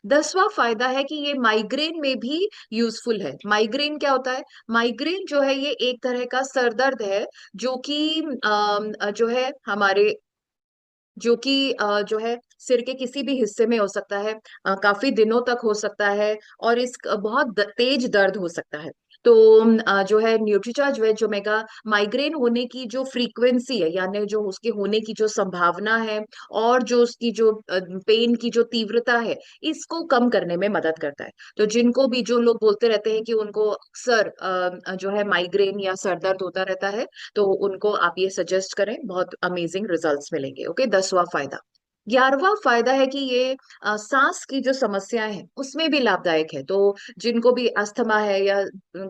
10वां फायदा है कि ये माइग्रेन में भी यूजफुल है। माइग्रेन क्या होता है? माइग्रेन जो है ये एक तरह का सर दर्द है जो कि जो है हमारे जो कि जो है सिर के किसी भी हिस्से में हो सकता है, काफी दिनों तक हो सकता है, और बहुत तेज दर्द हो सकता है। तो जो है न्यूट्रीचार्ज वेज ओमेगा माइग्रेन होने की जो फ्रीक्वेंसी है, यानी जो उसके होने की जो संभावना है, और जो उसकी जो पेन की जो तीव्रता है, इसको कम करने में मदद करता है। तो जिनको भी, जो लोग बोलते रहते हैं कि उनको अक्सर जो है माइग्रेन या सर दर्द होता रहता है, तो उनको आप ये सजेस्ट करें, बहुत अमेजिंग रिजल्ट्स मिलेंगे। ओके, 10वां फायदा। 11वां फायदा है कि ये सांस की जो समस्या है उसमें भी लाभदायक है। तो जिनको भी अस्थमा है या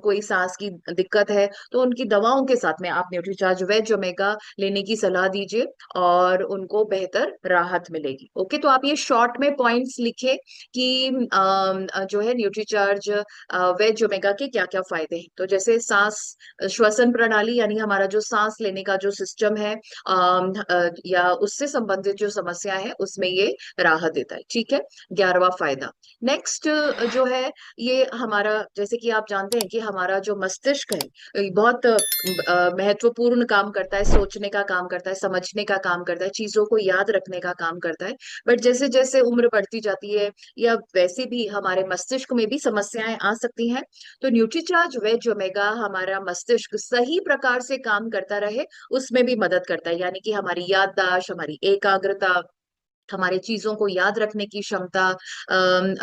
कोई सांस की दिक्कत है, तो उनकी दवाओं के साथ में आप न्यूट्रीचार्ज वेज ओमेगा लेने की सलाह दीजिए, और उनको बेहतर राहत मिलेगी। ओके, तो आप ये शॉर्ट में पॉइंट्स लिखे कि जो है न्यूट्रीचार्ज वेज ओमेगा के क्या क्या फायदे हैं। तो जैसे सांस, श्वसन प्रणाली, यानी हमारा जो सांस लेने का जो सिस्टम है, या उससे संबंधित जो समस्या है उसमें ये राहत देता है। ठीक है, 11वां फायदा। नेक्स्ट जो है, ये हमारा, जैसे कि आप जानते हैं कि हमारा जो मस्तिष्क है बहुत महत्वपूर्ण काम करता है, सोचने का काम करता है, समझने का काम करता है, चीजों को याद रखने का काम करता है। बट जैसे जैसे उम्र बढ़ती जाती है, या वैसे भी हमारे मस्तिष्क में भी समस्याएं आ सकती हैं। तो न्यूट्रीचार्ज वेज ओमेगा हमारा मस्तिष्क सही प्रकार से काम करता रहे, उसमें भी मदद करता है। यानी कि हमारी याददाश्त, हमारी एकाग्रता, हमारे चीजों को याद रखने की क्षमता,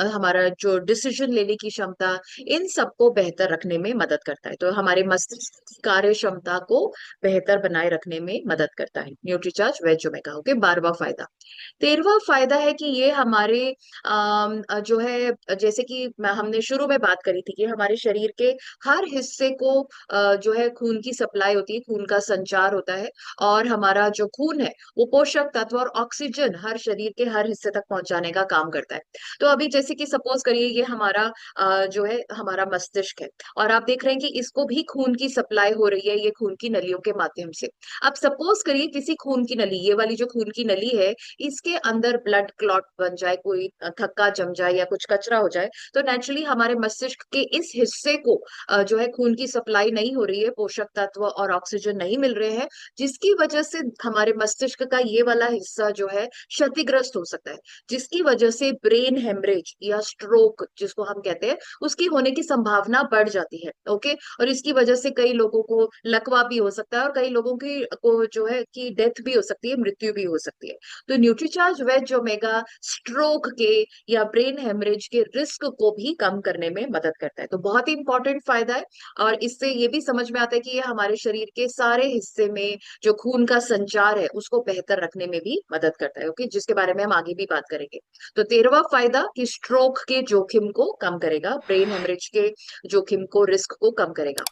हमारा जो डिसीजन लेने की क्षमता, इन सबको बेहतर रखने में मदद करता है। तो हमारे मस्तिष्क की कार्य क्षमता को बेहतर बनाए रखने में मदद करता है न्यूट्रीचार्ज वेज ओमेगा। ओके, 12वां फायदा। 13वां फायदा है कि ये हमारे जो है, जैसे कि हमने शुरू में बात करी थी कि हमारे शरीर के हर हिस्से को जो है खून की सप्लाई होती है, खून का संचार होता है, और हमारा जो खून है वो पोषक तत्व और ऑक्सीजन हर शरीर के हर हिस्से तक पहुंचाने का काम करता है। तो अभी जैसे कि सपोज करिए ये हमारा जो है हमारा मस्तिष्क है, और आप देख रहे हैं कि इसको भी खून की सप्लाई हो रही है, ये खून की नलियों के माध्यम से। अब सपोज करिए किसी खून की नली, ये वाली जो खून की नली है, इसके अंदर ब्लड क्लॉट बन जाए, कोई थक्का जम जाए या कुछ कचरा हो जाए, तो नेचुरली हमारे मस्तिष्क के इस हिस्से को जो है खून की सप्लाई नहीं हो रही है, पोषक तत्व और ऑक्सीजन नहीं मिल रहे हैं, जिसकी वजह से हमारे मस्तिष्क का ये वाला हिस्सा जो है क्षतिग्रस्त हो सकता है, जिसकी वजह से ब्रेन हेमरेज या स्ट्रोक जिसको हम कहते हैं, उसकी होने की संभावना बढ़ जाती है। ओके, और इसकी वजह से कई लोगों को लकवा भी हो सकता है, और कई लोगों की को जो है कि डेथ भी हो सकती है, मृत्यु भी हो सकती है। तो न्यूट्रीचार्ज वेज ओमेगा स्ट्रोक के या ब्रेन हेमरेज के रिस्क को भी कम करने में मदद करता है। तो बहुत ही इंपॉर्टेंट फायदा है। और इससे ये भी समझ में आता है कि ये हमारे शरीर के सारे हिस्से में जो खून का संचार है उसको बेहतर रखने में भी मदद करता है। ओके, जिसके बारे में हम आगे भी बात करेंगे। तो 13वां फायदा कि स्ट्रोक के जोखिम को कम करेगा, ब्रेन हेमरेज के जोखिम को, रिस्क को कम करेगा।